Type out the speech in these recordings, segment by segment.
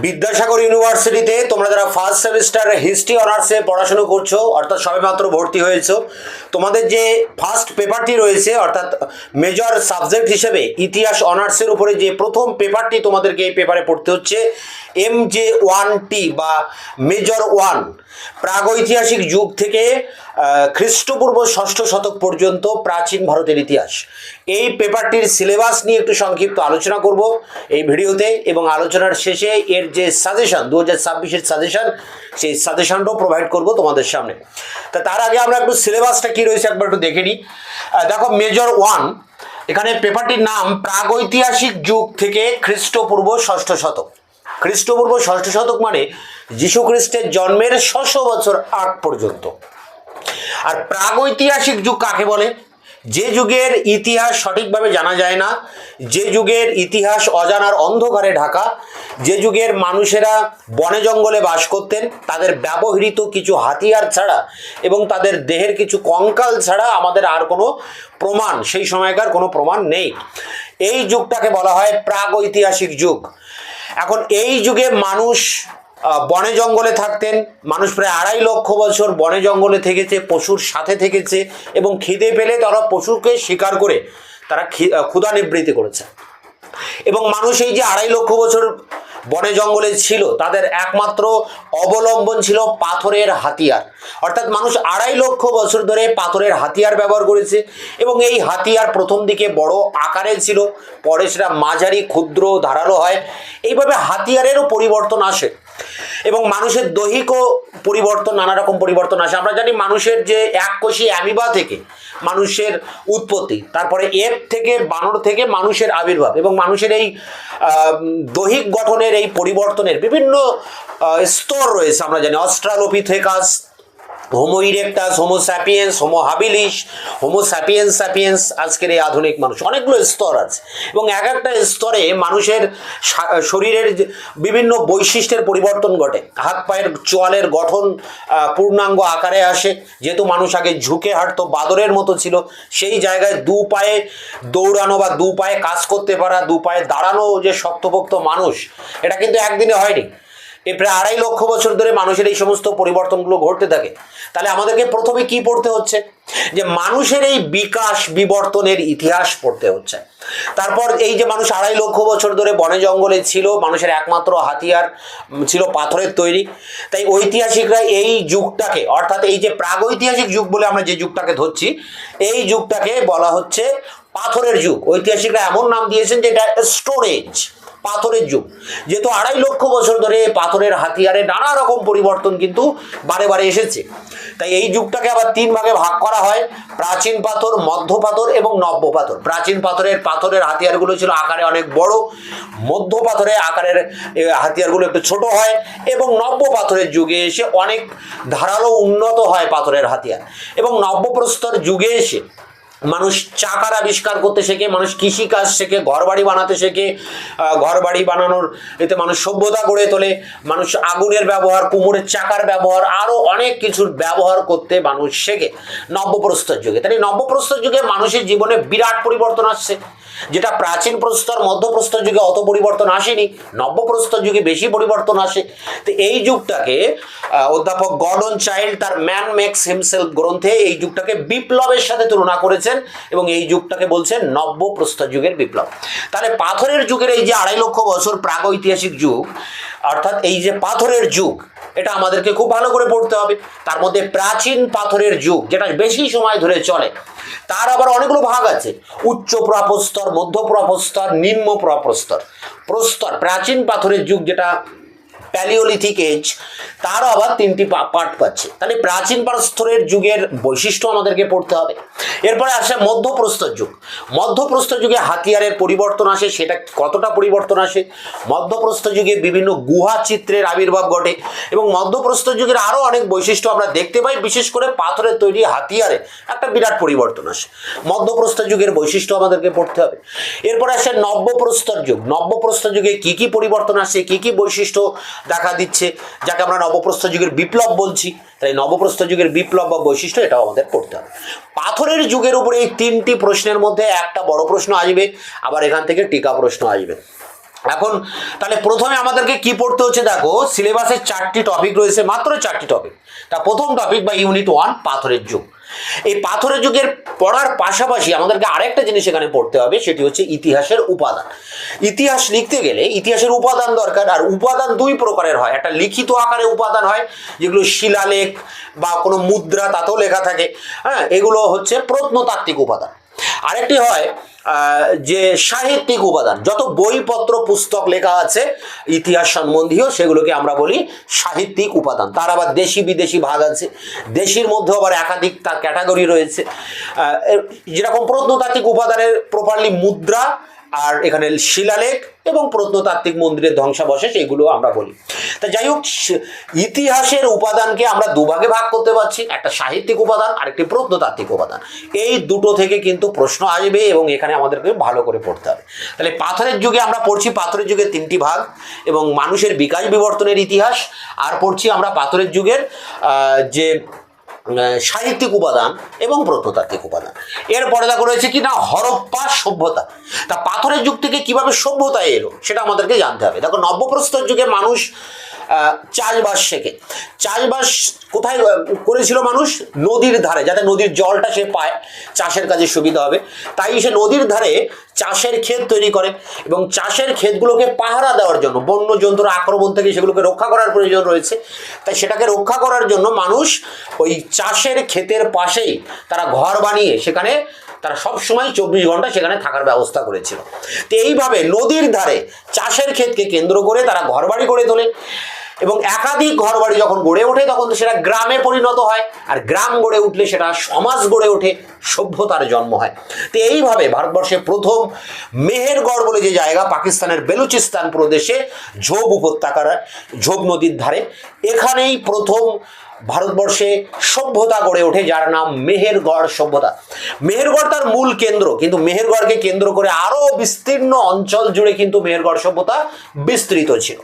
বিদ্যাসাগর ইউনিভার্সিটিতে তোমরা যারা ফার্স্ট সেমিস্টার হিস্ট্রি অনার্সে পড়াশোনা করছো অর্থাৎ সবেমাত্র ভর্তি হয়েছো, তোমাদের যে ফার্স্ট পেপারটি রয়েছে অর্থাৎ মেজর সাবজেক্ট হিসেবে ইতিহাস অনার্সের উপরে যে প্রথম পেপারটি তোমাদেরকে এই পেপারে পড়তে হচ্ছে MJ1T বা মেজর 1, প্রাগৈতিহাসিক যুগ থেকে খ্রিস্টপূর্ব ষষ্ঠ শতক পর্যন্ত প্রাচীন ভারতের ইতিহাস। এই পেপারটির সিলেবাস নিয়ে একটু সংক্ষিপ্ত আলোচনা করব এই ভিডিওতে, এবং আলোচনার শেষে এর যে সাজেশন 2026-এর সাজেশন, সেই সাজেশনটাও প্রোভাইড করব তোমাদের সামনে। তা তার আগে আমরা একটু সিলেবাসটা কী রয়েছে একবার একটু দেখে নিই। দেখো, মেজর 1, এখানে পেপারটির নাম প্রাগৈতিহাসিক যুগ থেকে খ্রিস্টপূর্ব ষষ্ঠ শতক। খ্রিস্টপূর্ব ষষ্ঠ শতক মানে যীশু খ্রিস্টের জন্মের 600 বছর আগ পর্যন্ত। আর প্রাগৈতিহাসিক যুগ কাকে বলে? যে যুগের ইতিহাস সঠিকভাবে জানা যায় না, যে যুগের ইতিহাস অজানার অন্ধকারে ঢাকা, যে যুগের মানুষেরা বনে জঙ্গলে বাস করতেন, তাদের ব্যবহৃত কিছু হাতিয়ার ছাড়া এবং তাদের দেহের কিছু কঙ্কাল ছাড়া আমাদের আর কোনো প্রমাণ, সেই সময়কার কোনো প্রমাণ নেই। এই যুগটাকে বলা হয় প্রাগৈতিহাসিক যুগ। এখন এই যুগে মানুষ বনে জঙ্গলে থাকতেন, মানুষ প্রায় 2.5 লক্ষ বছর বনে জঙ্গলে থেকেছে, পশুর সাথে থেকেছে, এবং খিদে পেলে তারা পশুকে শিকার করে তারা ক্ষুধা নিবৃত্তি করেছে। এবং মানুষ এই যে 2.5 লক্ষ বছর বনে জঙ্গলে ছিল, তাদের একমাত্র অবলম্বন ছিল পাথরের হাতিয়ার। অর্থাৎ মানুষ 2.5 লক্ষ বছর ধরে পাথরের হাতিয়ার ব্যবহার করেছে, এবং এই হাতিয়ার প্রথম দিকে বড় আকারের ছিল, পরে সেটা মাঝারি, ক্ষুদ্র, ধারালো হয়। এইভাবে হাতিয়ারেরও পরিবর্তন আসে, এবং মানুষের দৈহিকও পরিবর্তন, নানা রকম পরিবর্তন আসে। আমরা জানি মানুষের যে এককোষী অ্যামিবা থেকে মানুষের উৎপত্তি, তারপরে এপ থেকে, বানর থেকে মানুষের আবির্ভাব, এবং মানুষের এই দৈহিক গঠনের এই পরিবর্তনের বিভিন্ন স্তর রয়েছে। আমরা জানি Australopithecus, Homo erectus, Homo sapiens, Homo habilis, Homo sapiens sapiens, আজকের এই আধুনিক মানুষ। অনেকগুলো স্তর আছে, এবং এক একটা স্তরে মানুষের শরীরের বিভিন্ন বৈশিষ্ট্যের পরিবর্তন ঘটে। হাত পায়ের চোয়ালের গঠন পূর্ণাঙ্গ আকারে আসে। যেহেতু মানুষ আগে ঝুঁকে হাঁটতো, বাদরের মতো ছিল, সেই জায়গায় 2 পায়ে দৌড়ানো বা 2 পায়ে কাজ করতে পারা, 2 পায়ে দাঁড়ানো যে শক্তপোক্ত মানুষ, এটা কিন্তু একদিনে হয়নি। এই প্রায় 2.5 লক্ষ বছর ধরে মানুষের এই সমস্ত পরিবর্তনগুলো ঘটতে থাকে। তাহলে আমাদেরকে প্রথমে কি পড়তে হচ্ছে? যে মানুষের এই বিকাশ বিবর্তনের ইতিহাস পড়তে হচ্ছে। তারপর এই যে মানুষ 2.5 লক্ষ বছর ধরে বনে জঙ্গলে ছিল, মানুষের একমাত্র হাতিয়ার ছিল পাথরের তৈরি। তাই ঐতিহাসিকরা এই যুগটাকে, অর্থাৎ এই যে প্রাগৈতিহাসিক যুগ বলে আমরা যে যুগটাকে ধরছি, এই যুগটাকে বলা হচ্ছে পাথরের যুগ। ঐতিহাসিকরা এমন নাম দিয়েছেন যে এটা স্টোন এজ, পাথরের যুগ। যেহেতু 2.5 লক্ষ বছর ধরে পাথরের হাতিয়ারে নানা রকম পরিবর্তন কিন্তু বারে বারে এসেছে, তাই এই যুগটাকে আবার 3 ভাগে ভাগ করা হয়: প্রাচীন পাথর, মধ্য পাথর এবং নব্য পাথর। প্রাচীন পাথরের হাতিয়ারগুলো ছিল আকারে অনেক বড়, মধ্য পাথরের আকারের হাতিয়ারগুলো একটু ছোট হয়, এবং নব্য পাথরের যুগে এসে অনেক ধারালো উন্নত হয় পাথরের হাতিয়ার। এবং নব্যপ্রস্তর যুগে এসে মানুষ চাকার আবিষ্কার করতে শেখে, মানুষ কৃষিকাজ শেখে, ঘরবাড়ি বানাতে শেখে, ঘরবাড়ি বানানোর এতে মানুষ সভ্যতা গড়ে তোলে, মানুষ আগুনের ব্যবহার, কুমোরের চাকার ব্যবহার, আরও অনেক কিছুর ব্যবহার করতে মানুষ শেখে নব্যপ্রস্তর যুগে। তাই নব্যপ্রস্তর যুগে মানুষের জীবনে বিরাট পরিবর্তন আসছে, যেটা প্রাচীন প্রস্তর, মধ্যপ্রস্তর যুগে অত পরিবর্তন আসেনি, নব্যপ্রস্তর যুগে বেশি পরিবর্তন আসে। তো এই যুগটাকে অধ্যাপক গর্ডন চাইল্ড তার ম্যান মেক্স হিমসেলফ গ্রন্থে এই যুগটাকে বিপ্লবের সাথে তুলনা করেছেন, এবং এই যুগটাকে বলছেন নব্যপ্রস্তর যুগের বিপ্লব। তাহলে পাথরের যুগের এই যে 2.5 লক্ষ বছর প্রাগৈতিহাসিক যুগ, অর্থাৎ এই যে পাথরের যুগ, এটা আমাদেরকে খুব ভালো করে পড়তে হবে। তার মধ্যে প্রাচীন পাথরের যুগ, যেটা বেশি সময় ধরে চলে, তার আবার অনেকগুলো ভাগ আছে: উচ্চ প্রস্তর, মধ্য প্রস্তর, নিম্ন প্রস্তর। প্রাচীন পাথরের যুগ, যেটা প্যালিওলিথিক এজ, তারও আবার 3টি পার্ট পাচ্ছে। তাহলে প্রাচীন পাথরের যুগের বৈশিষ্ট্য আমাদেরকে পড়তে হবে। এরপরে আসে মধ্যপ্রস্তর যুগ। মধ্যপ্রস্তর যুগে হাতিয়ারের পরিবর্তন আসে, সেটা কতটা পরিবর্তন আসে? মধ্যপ্রস্তর যুগে বিভিন্ন গুহা চিত্রের আবির্ভাব ঘটে, এবং মধ্যপ্রস্তর যুগের আরও অনেক বৈশিষ্ট্য আমরা দেখতে পাই। বিশেষ করে পাথরের তৈরি হাতিয়ারে একটা বিরাট পরিবর্তন আসে। মধ্যপ্রস্তর যুগের বৈশিষ্ট্য আমাদেরকে পড়তে হবে। এরপরে আসে নব্যপ্রস্তর যুগ। নব্যপ্রস্তর যুগে কী কী পরিবর্তন আসে, কী কী বৈশিষ্ট্য দেখা দিচ্ছে, যাকে আমরা নবপ্রস্তর যুগের বিপ্লব বলছি। তাই নবপ্রস্তর যুগের বিপ্লব বা বৈশিষ্ট্য, এটাও আমাদের পড়তে হবে। পাথরের যুগের উপরে এই 3টি প্রশ্নের মধ্যে একটা বড় প্রশ্ন আসবে, আবার এখান থেকে টিকা প্রশ্ন আসবে। এখন তাহলে প্রথমে আমাদেরকে কি পড়তে হচ্ছে, দেখো সিলেবাসে 4টি টপিক রয়েছে, মাত্র 4টি টপিক। তা প্রথম টপিক বা ইউনিট 1 পাথরের যুগ। এই পাথরের যুগের পড়ার পাশাপাশি আমাদেরকে আরেকটা জিনিস এখানে পড়তে হবে, সেটি হচ্ছে ইতিহাসের উপাদান। ইতিহাস লিখতে গেলে ইতিহাসের উপাদান দরকার, আর উপাদান দুই প্রকারের হয়। একটা লিখিত আকারে উপাদান হয়, যেগুলো শিলালেখ বা কোনো মুদ্রা তাতেও লেখা থাকে, হ্যাঁ, এগুলো হচ্ছে প্রত্নতাত্ত্বিক উপাদান। আরেকটি হয় যে সাহিত্যিক উপাদান, যত বইপত্র পুস্তক লেখা আছে ইতিহাস সম্বন্ধীয় সেগুলোকে আমরা বলি সাহিত্যিক উপাদান। তার আবার দেশি বিদেশি ভাগ আছে, দেশির মধ্যে আবার একাধিক তার ক্যাটাগরি রয়েছে। যেরকম প্রত্নতাত্ত্বিক উপাদানের প্রপারলি মুদ্রা, আর এখানে শিলালেখ এবং প্রত্নতাত্ত্বিক মন্দিরের ধ্বংসাবশেষ, এগুলো আমরা বলি। তা যাই হোক, ইতিহাসের উপাদানকে আমরা দুভাগে ভাগ করতে পারছি, একটা সাহিত্যিক উপাদান আর একটি প্রত্নতাত্ত্বিক উপাদান। এই দুটো থেকে কিন্তু প্রশ্ন আসবে এবং এখানে আমাদেরকে ভালো করে পড়তে হবে। তাহলে পাথরের যুগে আমরা পড়ছি পাথরের যুগের 3টি ভাগ এবং মানুষের বিকাশ বিবর্তনের ইতিহাস, আর পড়ছি আমরা পাথরের যুগের যে সাহিত্যিক উপাদান এবং প্রত্নতাত্ত্বিক উপাদান। এরপরে দেখো রয়েছে কি না হরপ্পা সভ্যতা। তা পাথরের যুগ থেকে কিভাবে সভ্যতা এলো সেটা আমাদেরকে জানতে হবে। দেখো নব্যপ্রস্তর যুগে মানুষ চাষবাস শেখে। চাষবাস কোথায় করেছিল মানুষ? নদীর ধারে, যাতে নদীর জলটা সে পায়, চাষের কাজে সুবিধা হবে। তাই সে নদীর ধারে চাষের ক্ষেত তৈরি করে এবং চাষের ক্ষেতগুলোকে পাহারা দেওয়ার জন্য, বন্য জন্তুর আক্রমণ থেকে সেগুলোকে রক্ষা করার প্রয়োজন রয়েছে। তাই সেটাকে রক্ষা করার জন্য মানুষ ওই চাষের ক্ষেতের পাশেই তারা ঘর বানিয়ে সেখানে তারা সবসময় 24 ঘন্টা সেখানে থাকার ব্যবস্থা করেছিল। তো এইভাবে নদীর ধারে চাষের ক্ষেতকে কেন্দ্র করে তারা ঘরবাড়ি গড়ে তোলে এবং একাধিক ঘরবাড়ি যখন গড়ে ওঠে তখন তো সেটা গ্রামে পরিণত হয়, আর গ্রাম গড়ে উঠলে সেটা সমাজ গড়ে ওঠে, সভ্যতার জন্ম হয়। তো এইভাবে ভারতবর্ষে প্রথম মেহেরগড় বলে যে জায়গা, পাকিস্তানের বেলুচিস্তান প্রদেশে ঝোপ উপত্যকার, ঝোপ নদীর ধারে, এখানেই প্রথম ভারতবর্ষে সভ্যতা গড়ে ওঠে, যার নাম মেহেরগড় সভ্যতা। মেহেরগড় তার মূল কেন্দ্র, কিন্তু মেহেরগড়কে কেন্দ্র করে আরো বিস্তীর্ণ অঞ্চল জুড়ে কিন্তু মেহেরগড় সভ্যতা বিস্তৃত ছিল।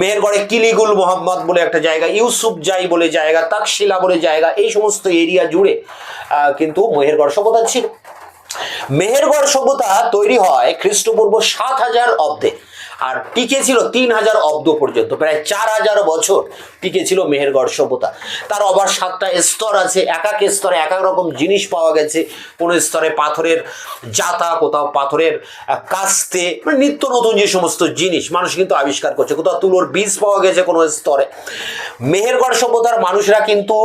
মেহেরগড়ে কিলিগুল মোহাম্মদ বলে একটা জায়গা, ইউসুফজাই বলে জায়গা, তাকশিলা বলে জায়গা, এই সমস্ত এরিয়া জুড়ে কিন্তু মেহেরগড় সভ্যতা ছিল। মেহেরগড় সভ্যতা তৈরি হয় খ্রিস্টপূর্ব 7000 অব্দে, আর টিকে ছিল 3000 অব্দ পর্যন্ত, প্রায় 4000 বছর টিকে ছিল মেহেরগড় সভ্যতা। তার আবার 7টা স্তর আছে, এক এক স্তরে এক এক রকম জিনিস পাওয়া গেছে। কোন স্তরে পাথরের জাতা, কোথাও পাথরের কাস্তে, মানে নিত্য নতুন যে সমস্ত জিনিস মানুষ কিন্তু আবিষ্কার করছে, কোথাও তুলোর বীজ পাওয়া গেছে কোনো স্তরে। মেহেরগড় সভ্যতার মানুষরা কিন্তু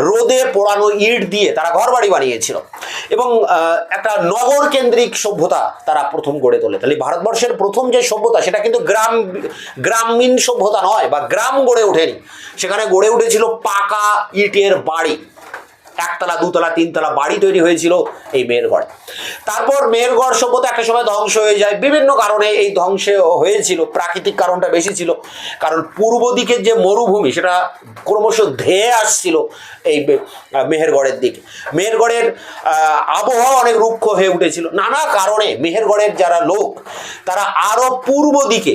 রোদে পোড়ানো ইট দিয়ে তারা ঘর বাড়ি বানিয়েছিল এবং একটা নগর কেন্দ্রিক সভ্যতা তারা প্রথম গড়ে তোলে। তাহলে ভারতবর্ষের প্রথম যে সভ্যতা সেটা কিন্তু গ্রামীণ সভ্যতা নয়, বা গ্রাম গড়ে ওঠেনি, সেখানে গড়ে উঠেছিল পাকা ইটের বাড়ি, 1তলা 2তলা 3তলা বাড়ি তৈরি হয়েছিল এই মেহেরগড়ে। তারপর মেহেরগড় সভ্যতা একটা সময় ধ্বংস হয়ে যায়, বিভিন্ন কারণে এই ধ্বংস হয়েছিল। প্রাকৃতিক কারণটা বেশি ছিল, কারণ পূর্ব দিকের যে মরুভূমি সেটা ক্রমশ ধেয়ে আসছিল এই মেহেরগড়ের দিকে। মেহেরগড়ের আবহাওয়া অনেক রুক্ষ হয়ে উঠেছিল নানা কারণে। মেহেরগড়ের যারা লোক তারা আরো পূর্ব দিকে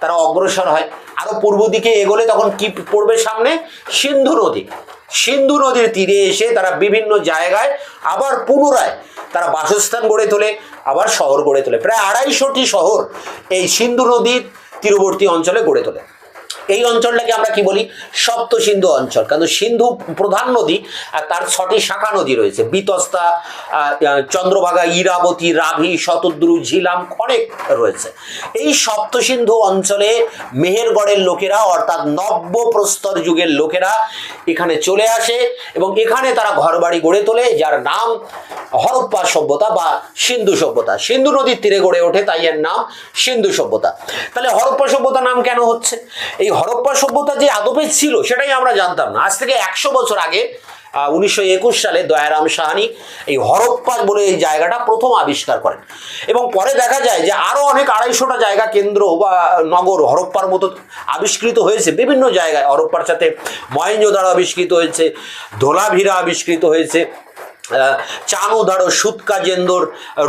তারা অগ্রসর হয়, আরো পূর্ব দিকে এগোলে তখন কি পড়বে সামনে? সিন্ধু নদী। সিন্ধু নদীর তীরে এসে তারা বিভিন্ন জায়গায় আবার পুনরায় তারা বাসস্থান গড়ে তোলে, আবার শহর গড়ে তোলে। প্রায় 250টি শহর এই সিন্ধু নদীর তীরবর্তী অঞ্চলে গড়ে তোলে। এই অঞ্চলটাকে আমরা কি বলি? সপ্ত সিন্ধু অঞ্চল, কারণ সিন্ধু প্রধান নদী আর তার 6টি শাখা নদী রয়েছে, বিতস্তা, চন্দ্রভাগা, ইরাবতী, রাভি, শতদ্রু, ঝিলাম, অনেক রয়েছে। এই সপ্ত সিন্ধু অঞ্চলে মেহেরগড়ের লোকেরা, অর্থাৎ নব্যপ্রস্তর যুগের লোকেরা এখানে চলে আসে এবং এখানে তারা ঘরবাড়ি গড়ে তোলে, যার নাম হরপ্পা সভ্যতা বা সিন্ধু সভ্যতা। সিন্ধু নদীর তীরে গড়ে ওঠে, তাই এর নাম সিন্ধু সভ্যতা। তাহলে হরপ্পা সভ্যতা নাম কেন হচ্ছে? এই হরপ্পা সভ্যতা যে আদপে ছিল সেটাই আমরা জানতাম না। আজ থেকে 100 বছর আগে 1921 সালে দয়ারাম সাহানি এই হরপ্পা বলে এই জায়গাটা প্রথম আবিষ্কার করেন এবং পরে দেখা যায় যে আরো অনেক 250টা জায়গা কেন্দ্র বা নগর হরপ্পার মতো আবিষ্কৃত হয়েছে বিভিন্ন জায়গায়। হরপ্পার সাথে মহেঞ্জোদারো আবিষ্কৃত হয়েছে, ধোলাভিরা আবিষ্কৃত হয়েছে, চানুদারো, সুতকাজেন্দর,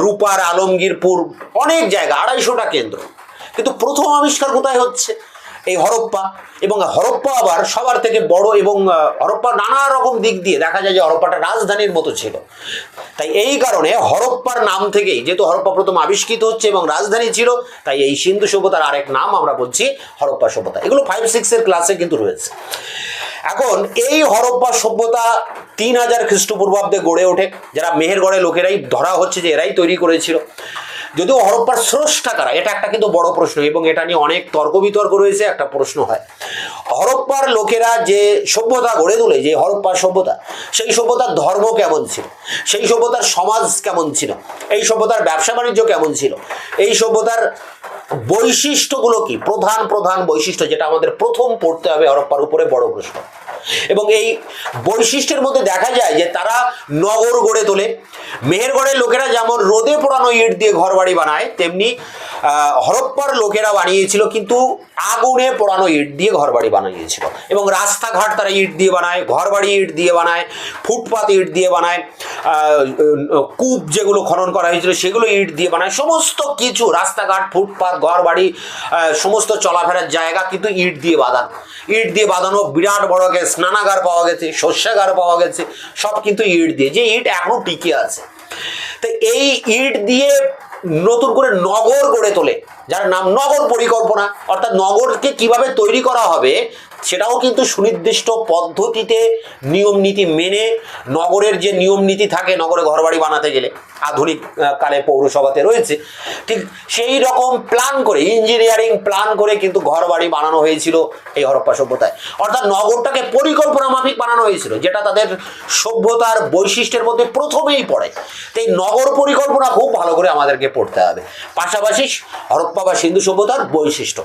রূপার, আলমগীরপুর, অনেক জায়গা, 250টা কেন্দ্র। কিন্তু প্রথম আবিষ্কার কোথায় হচ্ছে? এই হরপ্পা। এবং হরপ্পা আবার সবার থেকে বড়, এবং হরপ্পা নানা রকম দিক দিয়ে দেখা যায় যে হরপ্পাটা রাজধানীর মতো ছিল। তাই এই কারণে হরপ্পার নাম থেকেই, যেহেতু হরপ্পা প্রথম আবিষ্কৃত হচ্ছে এবং রাজধানী ছিল, তাই এই সিন্ধু সভ্যতার আরেক নাম আমরা বলছি হরপ্পা সভ্যতা। এগুলো 5-6 এর ক্লাসে কিন্তু রয়েছে। এখন এই হরপ্পা সভ্যতা 3000 খ্রিস্টপূর্বাব্দে গড়ে ওঠে, যারা মেহেরগড়ের লোকেরাই ধরা হচ্ছে যে এরাই তৈরি করেছিল। যদিও হরপ্পার স্রষ্টা কারা, এটা একটা কিন্তু বড় প্রশ্ন, এবং এটা নিয়ে অনেক তর্ক বিতর্ক রয়েছে। একটা প্রশ্ন হয়, হরপ্পার লোকেরা যে সভ্যতা গড়ে তোলে, যে হরপ্পা সভ্যতা, সেই সভ্যতার ধর্ম কেমন ছিল, সেই সভ্যতার সমাজ কেমন ছিল, এই সভ্যতার ব্যবসা বাণিজ্য কেমন ছিল, এই সভ্যতার বৈশিষ্ট্যগুলো কি, প্রধান প্রধান বৈশিষ্ট্য, যেটা আমাদের প্রথম পড়তে হবে হরপ্পার উপরে, বড় প্রশ্ন। এবং এই বৈশিষ্ট্যের মধ্যে দেখা যায় যে তারা নগর গড়ে তোলে। মেহেরগড়ের লোকেরা যেমন রোদে পোড়ানো ইট দিয়ে ঘর বাড়ি বানায়, তেমনি হরপ্পার লোকেরা বানিয়েছিল কিন্তু আগুনে পোড়ানো ইট দিয়ে ঘর বাড়ি বানিয়েছিল। এবং রাস্তাঘাট তারা ইট দিয়ে বানায়, ঘর বাড়ি ইট দিয়ে বানায়, ফুটপাত ইট দিয়ে বানায়, কূপ যেগুলো খনন করা হয়েছিল সেগুলো ইট দিয়ে বানায়, সমস্ত কিছু রাস্তাঘাট, ফুটপাত, ঘর বাড়ি, সমস্ত চলাফেরার জায়গা কিন্তু ইট দিয়ে বাঁধানো। ইট দিয়ে বাঁধানো বিরাট বড় স্নানাগার পাওয়া গেছে, শস্যাগার পাওয়া গেছে, সব কিন্তু ইট দিয়ে, যে ইট এখনো টিকে আছে। তো এই ইট দিয়ে নতুন করে নগর গড়ে তোলে, যার নাম নগর পরিকল্পনা। অর্থাৎ নগরকে কিভাবে তৈরি করা হবে সেটাও কিন্তু সুনির্দিষ্ট পদ্ধতিতে নিয়ম নীতি মেনে, নগরের যে নিয়ম নীতি থাকে নগরে ঘরবাড়ি বানাতে গেলে, আধুনিক কালে পৌরসভাতে রয়েছে, ঠিক সেই রকম প্ল্যান করে, ইঞ্জিনিয়ারিং প্ল্যান করে কিন্তু ঘরবাড়ি বানানো হয়েছিল এই হরপ্পা সভ্যতায়। অর্থাৎ নগরটাকে পরিকল্পনা মাফিক বানানো হয়েছিল, যেটা তাদের সভ্যতার বৈশিষ্ট্যের মধ্যে প্রথমেই পড়ে। তো এই নগর পরিকল্পনা খুব ভালো করে আমাদেরকে পড়তে হবে, পাশাপাশি হরপ্পা বা সিন্ধু সভ্যতার বৈশিষ্ট্য।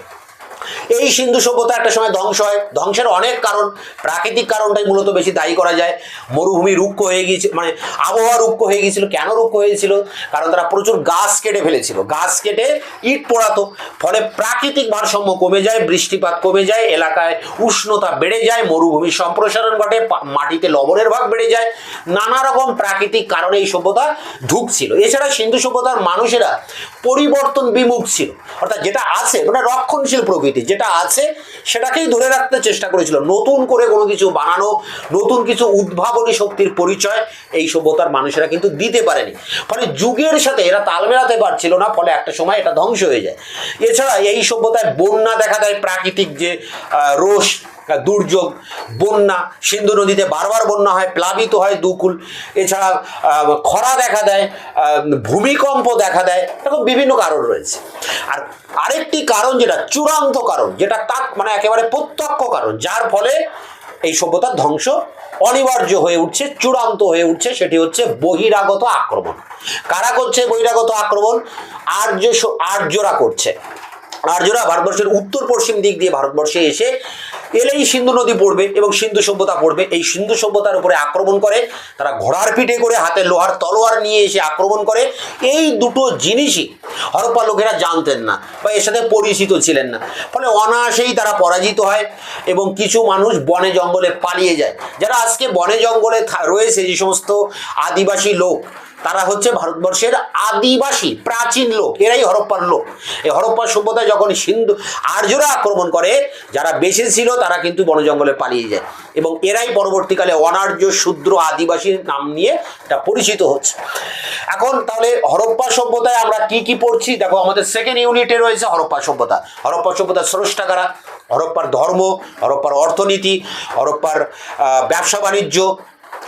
এই সিন্ধু সভ্যতা একটা সময় ধ্বংস হয়। ধ্বংসের অনেক কারণ, প্রাকৃতিক কারণটাই মূলত বেশি দায়ী করা যায়। মরুভূমি রুক্ষ হয়ে গিয়েছিল, মানে আবহাওয়া রুক্ষ হয়ে গিয়েছিল। কেন রুক্ষ হয়েছিল? কারণ তারা প্রচুর গাছ কেটে ফেলেছিল, গাছ কেটে ইট পোড়াতো, ফলে প্রাকৃতিক ভারসাম্য কমে যায়, বৃষ্টিপাত কমে যায়, এলাকায় উষ্ণতা বেড়ে যায়, মরুভূমির সম্প্রসারণ ঘটে, মাটিতে লবণের ভাগ বেড়ে যায়, নানা রকম প্রাকৃতিক কারণে এই সভ্যতা ঢুকছিল। এছাড়া সিন্ধু সভ্যতার মানুষেরা পরিবর্তন বিমুখ ছিল, অর্থাৎ যেটা আছে মানে রক্ষণশীল প্রকৃতি, যেটা আছে সেটাকেই ধরে রাখতে চেষ্টা করেছিল। নতুন করে কোনো কিছু বানানো, নতুন কিছু উদ্ভাবনী শক্তির পরিচয় এই সভ্যতার মানুষেরা কিন্তু দিতে পারেনি। ফলে যুগের সাথে এরা তাল মেলাতে পারছিল না, ফলে একটা সময় এটা ধ্বংস হয়ে যায়। এছাড়া এই সভ্যতায় বন্যা দেখা দেয়, প্রাকৃতিক যে রোষ, দুর্যোগ, বন্যা, সিন্ধু নদীতে বারবার বন্যা হয়, প্লাবিত হয় দুকুল। এছাড়া খরা দেখা দেয়, ভূমিকম্প দেখা দেয়, এরকম বিভিন্ন কারণ রয়েছে। আর আরেকটি কারণ, যেটা চূড়ান্ত কারণ, যেটা তার মানে একেবারে প্রত্যক্ষ কারণ, যার ফলে এই সভ্যতার ধ্বংস অনিবার্য হয়ে উঠছে, চূড়ান্ত হয়ে উঠছে, সেটি হচ্ছে বহিরাগত আক্রমণ। কারা করছে বহিরাগত আক্রমণ? আর্যরা করছে। আর্যরা ভারতবর্ষের উত্তর পশ্চিম দিক দিয়ে ভারতবর্ষে এসে এলেই সিন্ধু নদী পড়বে এবং সিন্ধু সভ্যতা পড়বে। এই সিন্ধু সভ্যতার উপরে আক্রমণ করে, তারা ঘোড়ার পিঠে করে, হাতে লোহার তলোয়ার নিয়ে এসে আক্রমণ করে। এই দুটো জিনিসই হরপ্পা লোকেরা জানতেন না বা এর সাথে পরিচিত ছিলেন না, ফলে অনায়াসেই তারা পরাজিত হয় এবং কিছু মানুষ বনে জঙ্গলে পালিয়ে যায়। যারা আজকে বনে জঙ্গলে রয়েছে, যে সমস্ত আদিবাসী লোক, তারা হচ্ছে ভারতবর্ষের আদিবাসী প্রাচীন লোক, এরাই হরপ্পার লোক। এই হরপ্পা সভ্যতায় যখন সিন্ধু আর্যরা আক্রমণ করে, যারা বেঁচে ছিল তারা কিন্তু বন জঙ্গলে পালিয়ে যায় এবং এরাই পরবর্তীকালে অনার্য, শূদ্র, আদিবাসী নাম নিয়ে এটা পরিচিত হচ্ছে। এখন তাহলে হরপ্পা সভ্যতায় আমরা কি কি পড়ছি দেখো, আমাদের সেকেন্ড ইউনিটে রয়েছে হরপ্পা সভ্যতা। হরপ্পা সভ্যতার স্রষ্টা কারা? হরপ্পার ধর্ম, হরপ্পার অর্থনীতি, হরপ্পার ব্যবসা বাণিজ্য,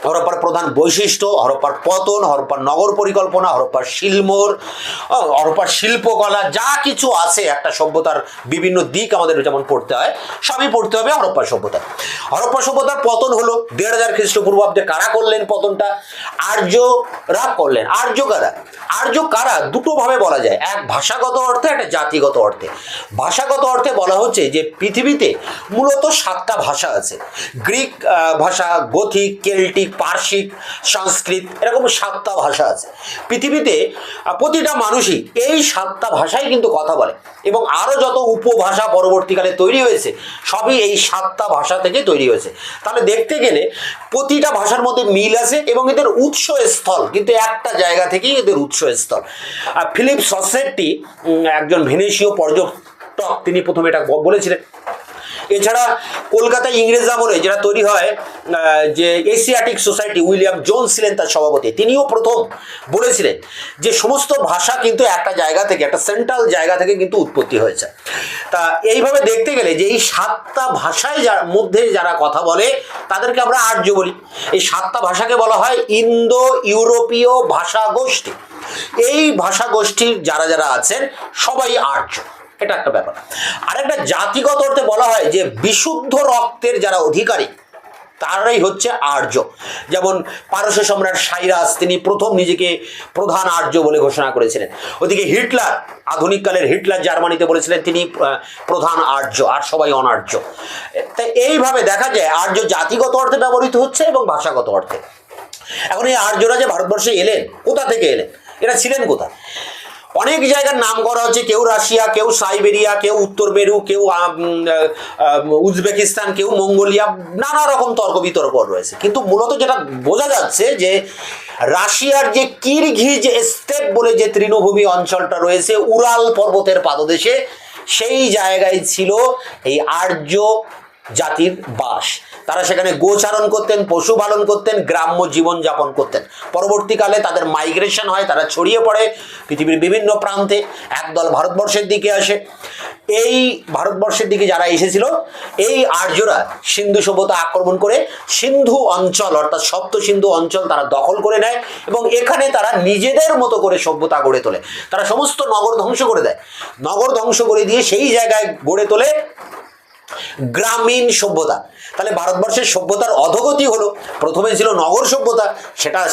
হরপ্পার প্রধান বৈশিষ্ট্য, হরপ্পার পতন, হরপ্পার নগর পরিকল্পনা, হরপ্পার শিলমোহর, হরপ্পার শিল্পকলা, যা কিছু আছে একটা সভ্যতার বিভিন্ন দিক আমাদের যেমন পড়তে হয়, সবই পড়তে হবে হরপ্পা সভ্যতা। হরপ্পা সভ্যতার পতন হলো 1500 খ্রিস্টপূর্বাব্দে। কারা করলেন পতনটা? আর্যরা করলেন। আর্য কারা? আর্য কারা দুটো ভাবে বলা যায়, এক ভাষাগত অর্থে, একটা জাতিগত অর্থে। ভাষাগত অর্থে বলা হচ্ছে যে পৃথিবীতে মূলত 7টা ভাষা আছে। গ্রিক ভাষা, গথিক, কেল্টিক, পার্সিক, সংস্কৃত, এরকম 7টা ভাষা আছে পৃথিবীতে। প্রতিটা মানুষই এই 7টা ভাষাই কিন্তু কথা বলে এবং আরও যত উপভাষা পরবর্তীকালে তৈরি হয়েছে সবই এই 7টা ভাষা থেকে তৈরি হয়েছে। তাহলে দেখতে গেলে প্রতিটা ভাষার মধ্যে মিল আছে এবং এদের উৎসস্থল কিন্তু একটা জায়গা থেকেই এদের উৎসস্থল। ফিলিপ সসেটটি, একজন ভেনেশীয় পর্যটক, তিনি প্রথমে এটা বলেছিলেন এছাড়া কলকাতায় ইংরেজ আমলে যেটা তৈরি হয়, যে এশিয়াটিক সোসাইটি, উইলিয়াম জোন্স ছিলেন তার সভাপতি, তিনিও প্রথম বলেছিলেন যে সমস্ত ভাষা কিন্তু একটা জায়গা থেকে, একটা সেন্ট্রাল জায়গা থেকে কিন্তু উৎপত্তি হয়েছে। তা এইভাবে দেখতে গেলে যে এই 7টা ভাষায় মধ্যে যারা কথা বলে তাদেরকে আমরা আর্য বলি। এই 7টা ভাষাকে বলা হয় ইন্দো ইউরোপীয় ভাষা গোষ্ঠী। এই ভাষা গোষ্ঠীর যারা যারা আছেন সবাই আর্য, এটা একটা ব্যাপার। আরেকটা জাতিগত অর্থে বলা হয় যে বিশুদ্ধ রক্তের যারা অধিকারী তারাই হচ্ছে আর্য। যেমন পারস্য সম্রাট সাইরাস, তিনি প্রথম নিজেকে প্রধান আর্য বলে ঘোষণা করেছিলেন। ওদিকে হিটলার, আধুনিককালের হিটলার জার্মানিতে বলেছিলেন তিনি প্রধান আর্য, আর সবাই অনার্য। তাই এইভাবে দেখা যায় আর্য জাতিগত অর্থে ব্যবহৃত হচ্ছে এবং ভাষাগত অর্থে। এখন এই আর্যরা যে ভারতবর্ষে এলেন, কোথা থেকে এলেন, এরা ছিলেন কোথায়? অনেক জায়গার নাম করা হচ্ছে, কেউ রাশিয়া, কেউ সাইবেরিয়া, কেউ উত্তর মেরু, কেউ উজবেকিস্তান, কেউ মঙ্গোলিয়া, নানা রকম তর্ক বিতর্ক রয়েছে। কিন্তু মূলত যেটা বোঝা যাচ্ছে যে রাশিয়ার যে কিরগিজ স্টেপ বলে যে তৃণভূমি অঞ্চলটা রয়েছে উরাল পর্বতের পাদদেশে, সেই জায়গায় ছিল এই আর্য জাতির বাস। তারা সেখানে গোচারণ করতেন, পশুপালন করতেন, গ্রাম্য জীবনযাপন করতেন। পরবর্তীকালে তাদের মাইগ্রেশন হয়, তারা ছড়িয়ে পড়ে পৃথিবীর বিভিন্ন প্রান্তে। একদল ভারতবর্ষের দিকে আসে। এই ভারতবর্ষের দিকে যারা এসেছিল, এই আর্যরা সিন্ধু সভ্যতা আক্রমণ করে সিন্ধু অঞ্চল অর্থাৎ সপ্ত সিন্ধু অঞ্চল তারা দখল করে নেয় এবং এখানে তারা নিজেদের মতো করে সভ্যতা গড়ে তোলে। তারা সমস্ত নগর ধ্বংস করে দেয়। নগর ধ্বংস করে দিয়ে সেই জায়গায় গড়ে তোলে গ্রামীণ সভ্যতা। তাহলে ভারতবর্ষের সভ্যতার অধোগতি হলো। প্রথমে ছিল নগর সভ্যতা,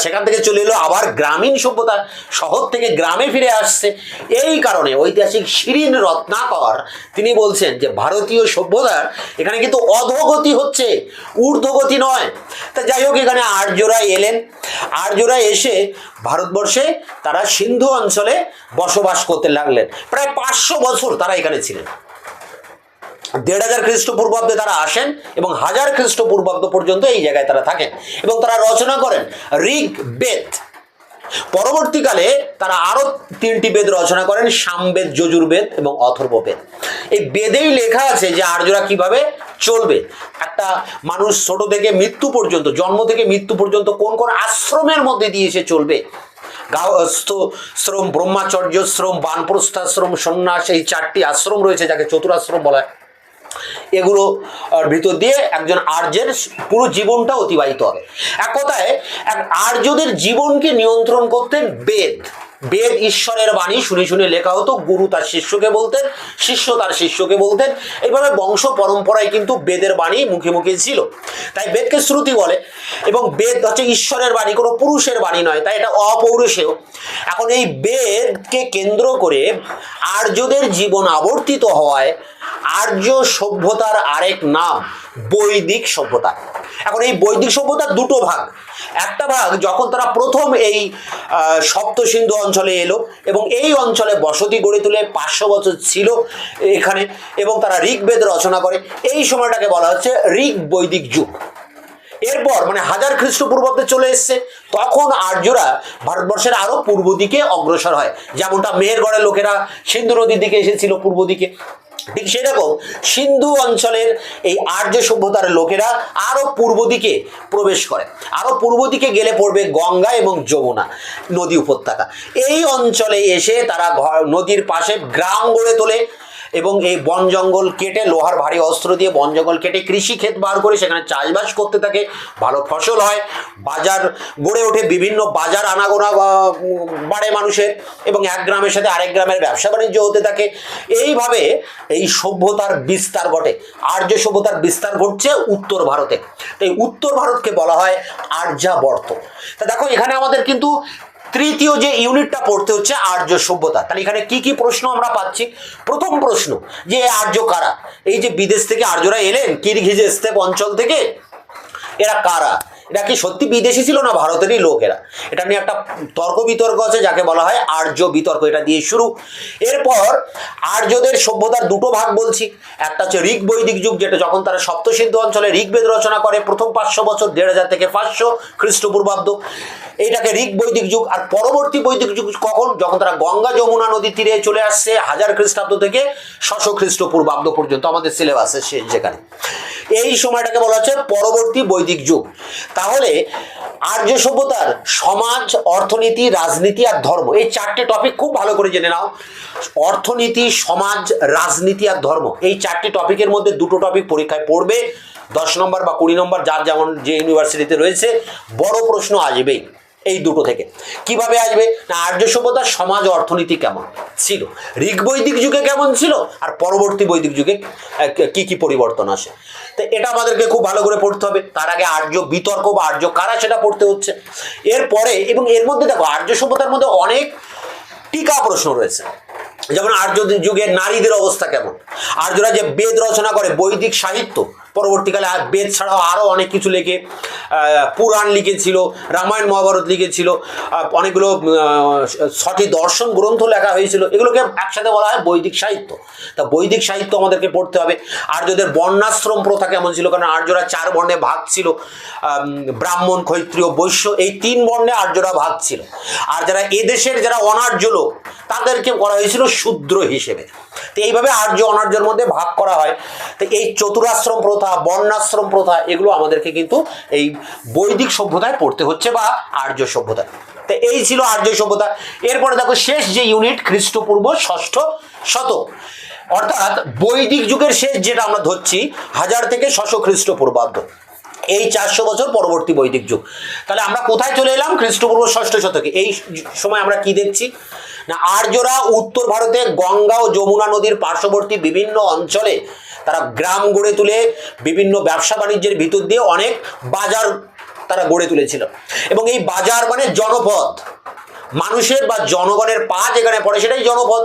সেখান থেকে চলে এলো আবার গ্রামীণ সভ্যতা, শহর থেকে গ্রামে ফিরে আসছে। এই কারণে ঐতিহাসিক শিরিন রত্নাকর তিনি বলছেন যে ভারতীয় সভ্যতার এখানে কিন্তু অধোগতি হচ্ছে, ঊর্ধ্বগতি নয়। তা যাই হোক, এখানে আর্যরা এলেন। আর্যরা এসে ভারতবর্ষে তারা সিন্ধু অঞ্চলে বসবাস করতে লাগলেন। প্রায় 500 বছর তারা এখানে ছিলেন। 1500 খ্রিস্টপূর্বাব্দে তারা আসেন এবং 1000 খ্রিস্টপূর্বাব্দ পর্যন্ত এই জায়গায় তারা থাকেন এবং তারা রচনা করেন ঋগ বেদ। পরবর্তীকালে তারা আরো 3টি বেদ রচনা করেন, সামবেদ, যজুর্বেদ এবং অথর্ববেদ। এই বেদেই লেখা আছে যে আর্যরা কিভাবে চলবে। একটা মানুষ ছোট থেকে মৃত্যু পর্যন্ত, জন্ম থেকে মৃত্যু পর্যন্ত কোন কোন আশ্রমের মধ্যে দিয়ে সে চলবে। গার্হস্থ্যশ্রম, ব্রহ্মচর্যশ্রম, বানপ্রস্থাশ্রম, সন্ন্যাস, এই 4টি আশ্রম রয়েছে যাকে চতুরাশ্রম বলা হয়। এগুলো ভিতর দিয়ে একজন আর্যের পুরো জীবনটা অতিবাহিত হবে। এক কথায় এক আর্যদের জীবনকে নিয়ন্ত্রণ করতেন বেদ। বেদ ঈশ্বরের বাণী শুনে শুনে লেখা হতো, গুরু তার শিষ্যকে বলতেন, শিষ্য তার শিষ্যকে বলতেন। এইভাবে বংশ পরম্পরায় কিন্তু বেদের বাণী মুখে মুখে ছিল। তাই বেদকে শ্রুতি বলে এবং বেদ হচ্ছে ঈশ্বরের বাণী, কোনো পুরুষের বাণী নয়, তাই এটা অপৌরুষেয়। এখন এই বেদকে কেন্দ্র করে আর্যদের জীবন আবর্তিত হওয়ায় আর্য সভ্যতার আরেক নাম বৈদিক সভ্যতা। এখন এই বৈদিক সভ্যতার 2টো ভাগ। একটা ভাগ যখন তারা প্রথম এই সপ্ত সিন্ধু অঞ্চলে এলো এবং এই অঞ্চলে বসতি গড়ে তুলে 500 বছর ছিল এখানে এবং তারা ঋগ্বেদ রচনা করে, এই সময়টাকে বলা হচ্ছে ঋগ বৈদিক যুগ। এরপর মানে 1000 খ্রিস্টপূর্বাব্দে চলে এসছে, তখন আর্যরা ভারতবর্ষের আরো পূর্ব দিকে অগ্রসর হয়। যেমনটা মেহেরগড়ের লোকেরা সিন্ধু নদীর দিকে এসেছিল পূর্ব দিকে, ঠিক সেরকম সিন্ধু অঞ্চলের এই আর্য সভ্যতার লোকেরা আরো পূর্ব দিকে প্রবেশ করে। আরো পূর্ব দিকে গেলে পড়বে গঙ্গা এবং যমুনা নদী উপত্যকা। এই অঞ্চলে এসে তারা নদীর পাশে গ্রাম গড়ে তোলে এবং এই বন জঙ্গল কেটে, লোহার ভারী অস্ত্র দিয়ে বন জঙ্গল কেটে কৃষি ক্ষেত বার করে সেখানে চাষবাস করতে থাকে, ভালো ফসল হয়, বাজার গড়ে ওঠে, বিভিন্ন বাজার আনাগোনা বাড়ে মানুষের এবং এক গ্রামের সাথে আরেক গ্রামের ব্যবসা বাণিজ্য হতে থাকে। এইভাবে এই সভ্যতার বিস্তার ঘটে। আর্য সভ্যতার বিস্তার ঘটছে উত্তর ভারতে। তাই উত্তর ভারতকে বলা হয় আর্যাবর্ত। তা দেখো, এখানে আমাদের কিন্তু তৃতীয় যে ইউনিটটা পড়তে হচ্ছে আর্য সভ্যতা। তাহলে এখানে কি কি প্রশ্ন আমরা পাচ্ছি? প্রথম প্রশ্ন যে আর্য কারা? এই যে বিদেশ থেকে আর্যরা এলেন কিরগিজ স্টেপ অঞ্চল থেকে, এরা কারা? এটা কি সত্যি বিদেশি ছিল না ভারতেরই লোক এরা? এটা নিয়ে একটা তর্ক বিতর্ক আছে যাকে বলা হয় আর্য বিতর্ক, এটা দিয়ে শুরু। এরপর আর্যদের সভ্যতার দুটো ভাগ বলছি, একটা হচ্ছে ঋগ বৈদিক যুগ, যেটা যখন তারা সপ্তসিন্ধু অঞ্চলে ঋগ্বেদ রচনা করে প্রথম 500 বছর 1500 থেকে 500 খ্রিস্টপূর্বাব্দ, এইটাকে ঋগ বৈদিক যুগ। আর পরবর্তী বৈদিক যুগ কখন? যখন তারা গঙ্গা যমুনা নদীর তীরে চলে আসছে 1000 খ্রিস্টাব্দ থেকে 600 খ্রিস্টপূর্বাব্দ পর্যন্ত আমাদের সিলেবাসে যেখানে, এই সময়টাকে বলা হচ্ছে পরবর্তী বৈদিক যুগ। তাহলে আর্য সভ্যতার সমাজ, অর্থনীতি, রাজনীতি আর ধর্ম, এই চারটে টপিক খুব ভালো করে জেনে নাও। অর্থনীতি, সমাজ, রাজনীতি আর ধর্ম, এই চারটি টপিকের মধ্যে দুটো টপিক পরীক্ষায় পড়বে, 10 নম্বর বা 20 নম্বর, যার যেমন যে ইউনিভার্সিটিতে রয়েছে। বড় প্রশ্ন আসবেই এই দুটো থেকে। কিভাবে আসবে না, আর্য সভ্যতার সমাজ অর্থনীতি কেমন ছিল, ঋগ বৈদিক যুগে কেমন ছিল, আর পরবর্তী বৈদিক যুগে কি কি পরিবর্তন আসে। তো এটা আমাদেরকে খুব ভালো করে পড়তে হবে। তার আগে আর্য বিতর্ক বা আর্য কারা সেটা পড়তে হচ্ছে। এরপরে এবং এর মধ্যে দেখো আর্য সভ্যতার মধ্যে অনেক টিকা প্রশ্ন রয়েছে। যেমন আর্য যুগের নারীদের অবস্থা কেমন, আর্যরা যে বেদ রচনা করে, বৈদিক সাহিত্য, পরবর্তীকালে বেদ ছাড়াও আরও অনেক কিছু লেখে, পুরাণ লিখেছিল, রামায়ণ মহাভারত লিখেছিল, অনেকগুলো 6টি দর্শন গ্রন্থ লেখা হয়েছিল, এগুলোকে একসাথে বলা হয় বৈদিক সাহিত্য। তা বৈদিক সাহিত্য আমাদেরকে পড়তে হবে। আর্যদের বর্ণাশ্রম প্রথা কেমন ছিল, কারণ আর্যরা 4 বর্ণে ভাগ ছিল, ব্রাহ্মণ, ক্ষত্রিয়, বৈশ্য, এই 3 বর্ণে আর্যরা ভাগ ছিল। আর যারা এদেশের যারা অনার্য লোক তাদেরকে করা হয়েছিল শূদ্র হিসেবে। তো এইভাবে আর্য অনার্যের মধ্যে ভাগ করা হয়। তো এই চতুরাশ্রম প্রথা, বর্ণাশ্রম প্রথা, এগুলো আমাদেরকে কিন্তু এই বৈদিক সভ্যতায় পড়তে হচ্ছে বা আর্য সভ্যতায়। তো এই ছিল আর্য সভ্যতা। এরপরে দেখো শেষ যে ইউনিট, খ্রিস্টপূর্ব 6ষ্ঠ শতক, অর্থাৎ বৈদিক যুগের শেষ যেটা আমরা ধরছি 1000 থেকে 600 খ্রিস্টপূর্বাব্দ, এই 400 বছর পরবর্তী বৈদিক যুগ। তাহলে আমরা কোথায় চলে এলাম? খ্রিস্টপূর্ব 6ষ্ঠ শতকে। এই সময় আমরা কি দেখছি না, আর্যরা উত্তর ভারতে গঙ্গা ও যমুনা নদীর পার্শ্ববর্তী বিভিন্ন অঞ্চলে তারা গ্রাম গড়ে তুলে বিভিন্ন ব্যবসা বাণিজ্যের ভিতর দিয়ে অনেক বাজার তারা গড়ে তুলেছিল। এবং এই বাজার মানে জনপদ, মানুষের বা জনগণের পা যেখানে পড়ে সেটাই জনপদ।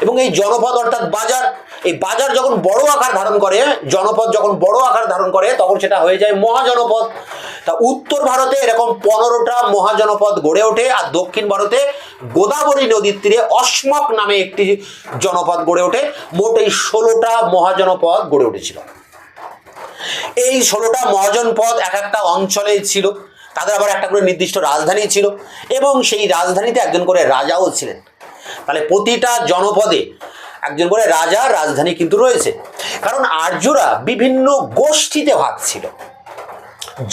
এবং এই জনপদ অর্থাৎ বাজার, এই বাজার যখন বড় আকার ধারণ করে, জনপদ যখন বড় আকার ধারণ করে, তখন সেটা হয়ে যায় মহাজনপদ। তা উত্তর ভারতে এরকম 15টা মহাজনপদ গড়ে ওঠে, আর দক্ষিণ ভারতে গোদাবরী নদীর তীরে অসমক নামে একটি জনপদ গড়ে ওঠে। মোট এই 16টা মহাজনপদ গড়ে উঠেছিল। এই 16টা মহাজনপদ এক একটা অঞ্চলে ছিল, তাদের আবার একটা করে নির্দিষ্ট রাজধানী ছিল, এবং সেই রাজধানীতে একজন করে রাজাও ছিলেন। তাহলে প্রতিটা জনপদে একজন করে রাজা, রাজধানী কিন্তু রয়েছে। কারণ আর্যরা বিভিন্ন গোষ্ঠীতে ভাগ ছিল,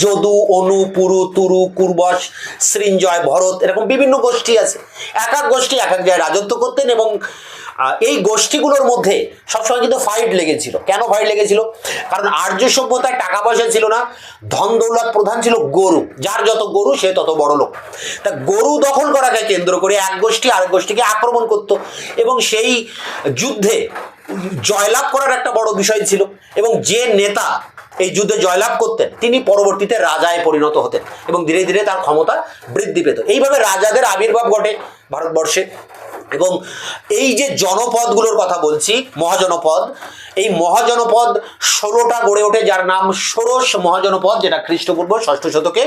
যদু, অনু, পুরু, তুরু, কুর্বশ, সৃঞ্জয়, ভরত, এরকম বিভিন্ন গোষ্ঠী আছে। এক এক গোষ্ঠী এক এক জায়গায় রাজত্ব করতেন, এবং এই গোষ্ঠীগুলোর মধ্যে সবসময় কিন্তু ফাইট লেগেছিল। কেন ফাইট লেগেছিল? কারণ আর্য সভ্যতায় টাকা পয়সা ছিল না, ধন দৌলত প্রধান ছিল গরু, যার যত গরু সে তত বড় লোক। তা গরু দখল করাকে কেন্দ্র করে এক গোষ্ঠী আরেক গোষ্ঠীকে আক্রমণ করত, এবং সেই যুদ্ধে জয়লাভ করার একটা বড় বিষয় ছিল। এবং যে নেতা এই যুদ্ধে জয়লাভ করতেন তিনি পরবর্তীতে রাজায় পরিণত হতেন, এবং ধীরে ধীরে তার ক্ষমতা বৃদ্ধি পেত। এইভাবে রাজাদের আবির্ভাব ঘটে ভারতবর্ষে। এবং এই যে জনপদগুলোর কথা বলছি, মহাজনপদ, এই মহাজনপদ 16টা গড়ে ওঠে, যার নাম ষোড়শ মহাজনপদ, যেটা খ্রিস্টপূর্ব 6ষ্ঠ শতকে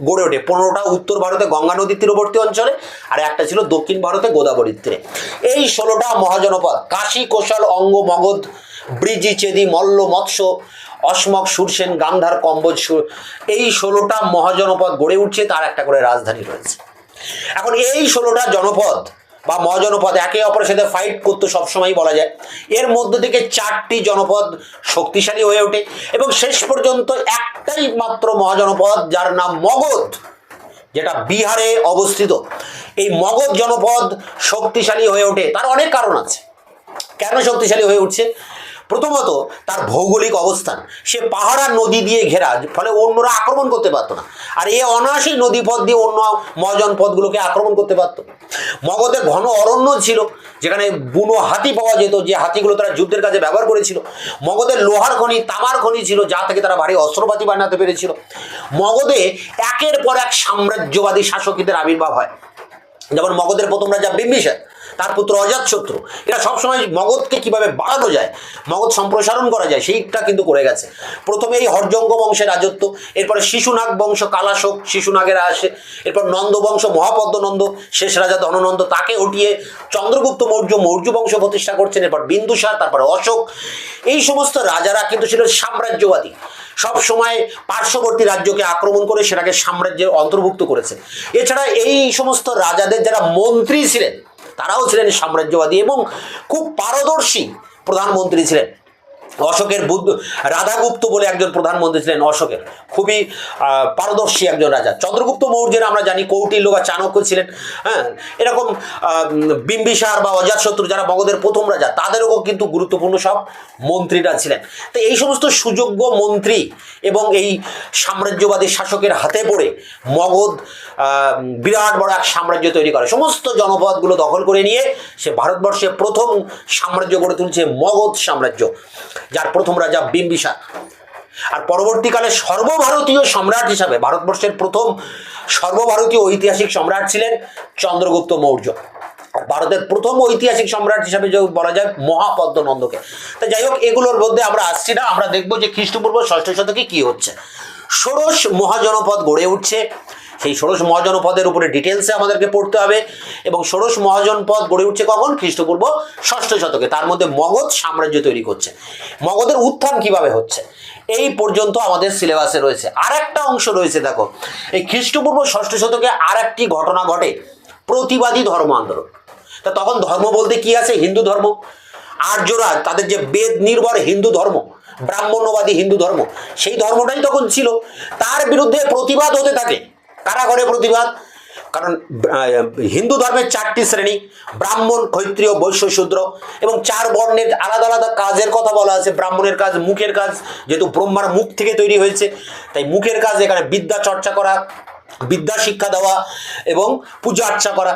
গড়ে ওঠে। 15টা উত্তর ভারতে গঙ্গা নদীর তীরবর্তী অঞ্চলে, আর একটা ছিল দক্ষিণ ভারতে গোদাবরীর তীরে। এই 16টা মহাজনপদ কাশী, কোশল, অঙ্গ, মগধ, ব্রিজি, চেদি, মল্ল, মৎস্য, অসমক, সুরসেন, গান্ধার, কম্বোজ, এই 16টা মহাজনপদ গড়ে উঠছে, তার একটা করে রাজধানী রয়েছে। এখন এই 16টা জনপদ বা মহাজনপদ একে অপরের সাথে ফাইট করতো সবসময় বলা যায়। এর মধ্য থেকে 4টি জনপদ শক্তিশালী হয়ে ওঠে, এবং শেষ পর্যন্ত একটাই মাত্র মহাজনপদ, যার নাম মগধ, যেটা বিহারে অবস্থিত। এই মগধ জনপদ শক্তিশালী হয়ে ওঠে, তার অনেক কারণ আছে। কেন শক্তিশালী হয়ে উঠছে? প্রথমত তার ভৌগোলিক অবস্থান, সে পাহাড় আর নদী দিয়ে ঘেরা, ফলে অন্যরা আক্রমণ করতে পারতো না, আর এ অনায়াসেই নদীপথ দিয়ে অন্য মহাজনপদগুলোকে আক্রমণ করতে পারতো। মগধে ঘন অরণ্য ছিল, যেখানে বুনো হাতি পাওয়া যেত, যে হাতিগুলো তারা যুদ্ধের কাজে ব্যবহার করেছিল। মগধের লোহার খনি, তামার খনি ছিল, যা থেকে তারা ভারী অস্ত্রপাতি বানাতে পেরেছিল। মগধে একের পর এক সাম্রাজ্যবাদী শাসকদের আবির্ভাব হয়। যেমন মগধের প্রথম রাজা বিম্বিসার, তার পুত্র অজাতশত্রু, এরা সবসময় মগধকে কিভাবে বাড়ানো যায়, মগধ সম্প্রসারণ করা যায় সেইটা কিন্তু করে গেছে। প্রথমে এই হরজঙ্গ বংশের রাজত্ব, এরপরে শিশুনাগ বংশ, কালাশোক শিশুনাগেরা আসে, এরপর নন্দ বংশ, মহাপদ্মনন্দ শেষ রাজা ধননন্দ, তাকে হটিয়ে চন্দ্রগুপ্ত মৌর্য মৌর্য বংশ প্রতিষ্ঠা করছেন, এরপর বিন্দুসার, তারপরে অশোক। এই সমস্ত রাজারা কিন্তু ছিল সাম্রাজ্যবাদী, সব সময় পার্শ্ববর্তী রাজ্যকে আক্রমণ করে সেটাকে সাম্রাজ্যের অন্তর্ভুক্ত করেছে। এছাড়া এই সমস্ত রাজাদের যারা মন্ত্রী ছিলেন তারাও ছিলেন সাম্রাজ্যবাদী এবং খুব পারদর্শী প্রধানমন্ত্রী ছিলেন। অশোকের রাধাগুপ্ত বলে একজন প্রধানমন্ত্রী ছিলেন, অশোকের খুবই পারদর্শী একজন রাজা। চন্দ্রগুপ্ত মৌর্যের আমরা জানি কৌটিল্য বা চাণক্য ছিলেন। হ্যাঁ, এরকম বিম্বিসার বা অজাতশত্রু যারা মগধের প্রথম রাজা, তাদেরও কিন্তু গুরুত্বপূর্ণ সব মন্ত্রীরা ছিলেন। তো এই সমস্ত সুযোগ্য মন্ত্রী এবং এই সাম্রাজ্যবাদী শাসকের হাতে পড়ে মগধ বিরাট বড় এক সাম্রাজ্য তৈরি করে, সমস্ত জনপদগুলো দখল করে নিয়ে সে ভারতবর্ষে প্রথম সাম্রাজ্য গড়ে তুলছে মগধ সাম্রাজ্য, যার প্রথম রাজা বিম্বিসার। আর পরবর্তীকালে সর্বভারতীয় সম্রাট হিসাবে ভারতবর্ষের প্রথম সর্বভারতীয় ঐতিহাসিক সম্রাট ছিলেন চন্দ্রগুপ্ত মৌর্য। ভারতের প্রথম ঐতিহাসিক সম্রাট হিসাবে বলা যায় মহাপদ্মনন্দকে। তা যাই হোক, এগুলোর মধ্যে আমরা আসছি না, আমরা দেখবো যে খ্রিস্টপূর্ব ষষ্ঠ শতকে কি হচ্ছে। ষোড়শ মহাজনপদ গড়ে উঠছে, সেই ষোড়শ মহাজনপদের উপরে ডিটেলসে আমাদেরকে পড়তে হবে। এবং ষোড়শ মহাজনপদ গড়ে উঠছে কখন? খ্রিস্টপূর্ব ষষ্ঠ শতকে। তার মধ্যে মগধ সাম্রাজ্য তৈরি করছে। মগধের উত্থান কিভাবে হচ্ছে এই পর্যন্ত আমাদের সিলেবাসে রয়েছে। আর একটা অংশ রয়েছে, দেখো, এই খ্রিস্টপূর্ব ষষ্ঠ শতকে আর একটি ঘটনা ঘটে, প্রতিবাদী ধর্ম আন্দোলন। তা তখন ধর্ম বলতে কি আছে? হিন্দু ধর্ম। আর্যরা তাদের যে বেদ নির্ভর হিন্দু ধর্ম, ব্রাহ্মণ্যবাদী হিন্দু ধর্ম, সেই ধর্মটাই তখন ছিল। তার বিরুদ্ধে প্রতিবাদ হতে থাকে। কারা করে প্রতিবাদ? কারণ হিন্দু ধর্মের চারটি শ্রেণী, ব্রাহ্মণ, ক্ষত্রিয়, বৈশ্য, শূদ্র, এবং চার বর্ণের আলাদা আলাদা কাজের কথা বলা আছে। ব্রাহ্মণের কাজ মুখের কাজ, যেহেতু ব্রহ্মার মুখ থেকে তৈরি হয়েছে, তাই মুখের কাজ এখানে বিদ্যা চর্চা করা, বিদ্যা শিক্ষা দেওয়া এবং পূজা আর্চা করা।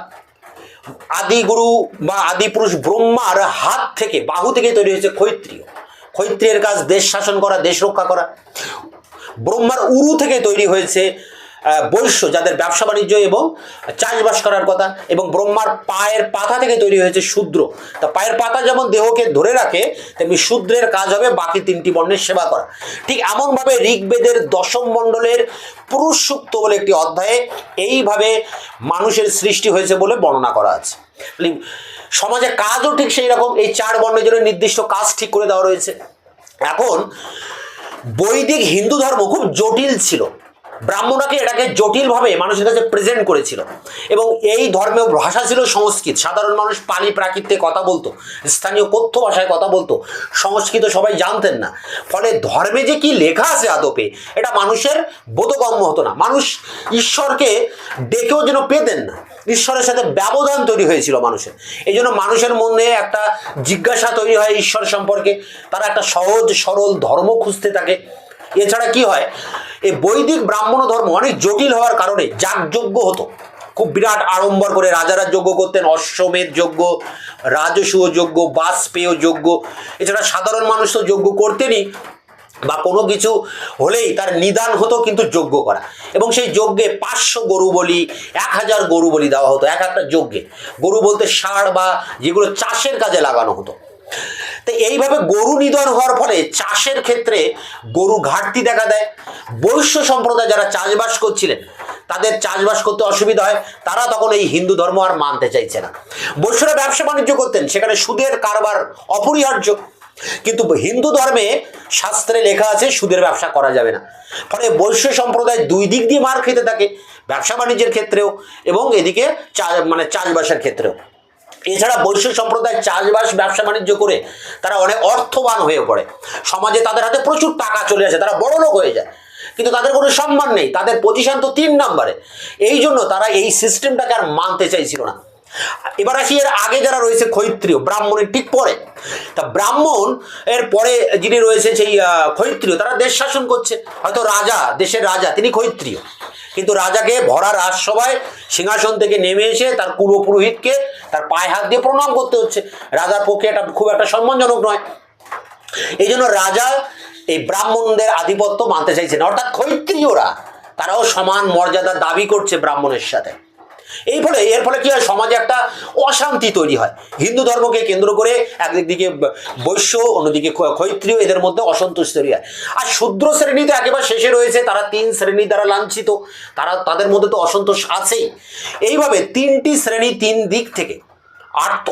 আদি গুরু বা আদি পুরুষ ব্রহ্মার হাত থেকে, বাহু থেকে তৈরি হয়েছে ক্ষত্রিয়। ক্ষত্রিয়ের কাজ দেশ শাসন করা, দেশ রক্ষা করা। ব্রহ্মার উরু থেকে তৈরি হয়েছে বৈশ্য, যাদের ব্যবসা বাণিজ্য এবং চাষবাস করার কথা। এবং ব্রহ্মার পায়ের পাতা থেকে তৈরি হয়েছে শূদ্র। তা পায়ের পাতা যেমন দেহকে ধরে রাখে, তেমনি শূদ্রের কাজ হবে বাকি তিনটি বর্ণের সেবা করা। ঠিক এমনভাবে ঋগ্বেদের দশম মণ্ডলের পুরুষ সূক্ত বলে একটি অধ্যায়ে এইভাবে মানুষের সৃষ্টি হয়েছে বলে বর্ণনা করা আছে। সমাজে কাজও ঠিক সেই রকম, এই চার বর্ণের জন্য নির্দিষ্ট কাজ ঠিক করে দেওয়া রয়েছে। এখন বৈদিক হিন্দু ধর্ম খুব জটিল ছিল। ব্রাহ্মণরাকে এটাকে জটিলভাবে মানুষের কাছে প্রেজেন্ট করেছিল। এবং এই ধর্মের ভাষা ছিল সংস্কৃত। সাধারণ মানুষ পালি প্রাকৃতে কথা বলতো, স্থানীয় কথ্য ভাষায় কথা বলতো, সংস্কৃত সবাই জানতেন না। ফলে ধর্মে যে কি লেখা আছে আদপে, এটা মানুষের বোধগম্য হতো না। মানুষ ঈশ্বরকে ডেকেও যেন পেতেন না, ঈশ্বরের সাথে ব্যবধান তৈরি হয়েছিল মানুষের। এই জন্য মানুষের মনে একটা জিজ্ঞাসা তৈরি হয় ঈশ্বর সম্পর্কে। তারা একটা সহজ সরল ধর্ম খুঁজতে থাকে। এছাড়া কি হয়, এই বৈদিক ব্রাহ্মণ ধর্ম অনেক জটিল হওয়ার কারণে যাগযজ্ঞ হতো, খুব বিরাট আড়ম্বর করে রাজারা যজ্ঞ করতেন। অশ্বমেধ যজ্ঞ, রাজসূয় যজ্ঞ, বাজপেয় যজ্ঞ। এছাড়া সাধারণ মানুষ তো যজ্ঞ করতেনই, বা কোনো কিছু হলেই তার নিদান হতো কিন্তু যজ্ঞ করা। এবং সেই যজ্ঞে 500 গরু বলি, 1000 গরু বলি দেওয়া হতো এক একটা যজ্ঞে। গরু বলতে ষাঁড় বা যেগুলো চাষের কাজে লাগানো হতো। তো এইভাবে গরু নিধন হওয়ার ফলে চাষের ক্ষেত্রে গরু ঘাটতি দেখা দেয়। বৈশ্য সম্প্রদায় যারা চাষবাস করছিলেন, তাদের চাষবাস করতে অসুবিধা হয়। তারা তখন এই হিন্দু ধর্ম আর মানতে চাইছে না। বৈশ্যরা ব্যবসা বাণিজ্য করতেন, সেখানে সুদের কারবার অপরিহার্য। কিন্তু হিন্দু ধর্মে শাস্ত্রে লেখা আছে সুদের ব্যবসা করা যাবে না। ফলে বৈশ্য সম্প্রদায় দুই দিক দিয়ে মার খেতে থাকে, ব্যবসা বাণিজ্যের ক্ষেত্রেও এবং এদিকে চাষবাসের ক্ষেত্রেও। এছাড়া বৈশ্য সম্প্রদায় চাষবাস ব্যবসা বাণিজ্য করে তারা অনেক অর্থবান হয়ে পড়ে। সমাজে তাদের হাতে প্রচুর টাকা চলে আসে, তারা বড় লোক হয়ে যায়, কিন্তু তাদের কোনো সম্মান নেই, তাদের পজিশন তো 3 নম্বরে। এই জন্য তারা এই সিস্টেমটাকে আর মানতে চাইছিল না। এবার আসি এর আগে যারা রয়েছে ক্ষত্রিয়, ব্রাহ্মণের ঠিক পরে। তা ব্রাহ্মণ এর পরে যিনি রয়েছে সেই ক্ষত্রিয়, তারা দেশ শাসন করছে। হয়তো রাজা, দেশের রাজা, তিনি ক্ষত্রিয়, কিন্তু রাজাকে ভরা রাজসভায় সিংহাসন থেকে নেমে এসে তার পূর্বপুরোহিতকে তার পায়ে হাত দিয়ে প্রণাম করতে হচ্ছে। রাজার পক্ষে এটা খুব একটা সম্মানজনক নয়। এই জন্য রাজা এই ব্রাহ্মণদের আধিপত্য মানতে চাইছে না। অর্থাৎ ক্ষত্রিয়রা তারাও সমান মর্যাদার দাবি করছে ব্রাহ্মণের সাথে। এর ফলে কি হয়, সমাজে একটা অশান্তি তৈরি হয়। হিন্দু ধর্মকে কেন্দ্র করে একদিকে বৈশ্য, অন্যদিকে ক্ষত্রিয়, এদের মধ্যে অসন্তোষ তৈরি হয়। আর শূদ্র শ্রেণী তো একেবারে শেষে রয়েছে, তারা 3 শ্রেণী দ্বারা লাঞ্ছিত, তাদের মধ্যে তো অসন্তোষ আছেই। এইভাবে 3টি শ্রেণী 3 দিক থেকে,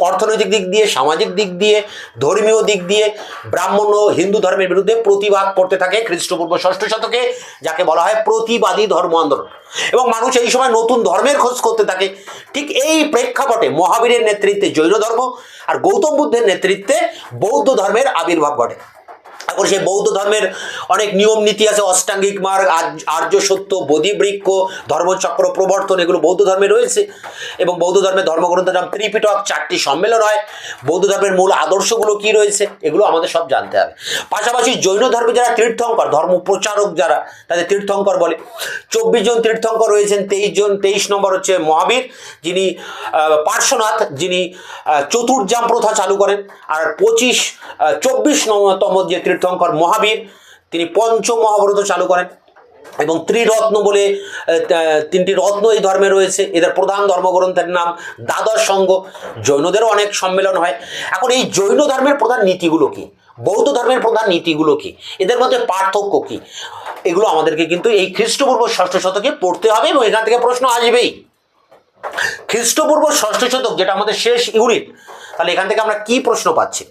অর্থনৈতিক দিক দিয়ে, সামাজিক দিক দিয়ে, ধর্মীয় দিক দিয়ে ব্রাহ্মণ ও হিন্দু ধর্মের বিরুদ্ধে প্রতিবাদ করতে থাকে খ্রিস্টপূর্ব 6ষ্ঠ শতকে, যাকে বলা হয় প্রতিবাদী ধর্ম আন্দোলন। এবং মানুষ এই সময় নতুন ধর্মের খোঁজ করতে থাকে। ঠিক এই প্রেক্ষাপটে মহাবীরের নেতৃত্বে জৈন ধর্ম আর গৌতম বুদ্ধের নেতৃত্বে বৌদ্ধ ধর্মের আবির্ভাব ঘটে। এখন সেই বৌদ্ধ ধর্মের অনেক নিয়ম নীতি আছে, অষ্টাঙ্গিক মার্গ, আর্য সত্য, বোধিবৃক্ষ, ধর্মচক্র, প্রবর্তন, এগুলো বৌদ্ধ ধর্মে রয়েছে। এবং বৌদ্ধ ধর্মের ধর্মগ্রন্থের নাম ত্রিপিটক, 4টি সম্মেলন হয়। বৌদ্ধ ধর্মের মূল আদর্শগুলো কি রয়েছে এগুলো আমাদের সব জানতে হবে। পাশাপাশি জৈন ধর্মে যারা তীর্থঙ্কর, ধর্ম প্রচারক যারা, তাদের তীর্থঙ্কর বলে। 24 জন তীর্থঙ্কর রয়েছেন। 23 নম্বর হচ্ছে মহাবীর, যিনি পার্শ্বনাথ, যিনি চতুর্জাম প্রথা চালু করেন। আর 24তম যে তীর্থঙ্কর মহাবীর, তিনি পঞ্চম মহাব্রত চালু করেন। এবং ত্রিরত্ন বলে 3টি রত্ন এই ধর্মে রয়েছে। এদের প্রধান ধর্মগ্রন্থের নাম দ্বাদশ সংঘ। জৈনদেরও অনেক সম্মেলন হয়। এখন এই জৈন ধর্মের প্রধান নীতিগুলো কি, বৌদ্ধ ধর্মের প্রধান নীতিগুলো কি, এদের মধ্যে পার্থক্য কি, এগুলো আমাদেরকে কিন্তু এই খ্রিস্টপূর্ব 6ষ্ঠ শতকে পড়তে হবে এবং এখান থেকে প্রশ্ন আসবেই। খ্রিস্টপূর্ব 6ষ্ঠ শতক যেটা আমাদের শেষ ইউনিট, তাহলে এখান থেকে আমরা কি প্রশ্ন পাচ্ছি?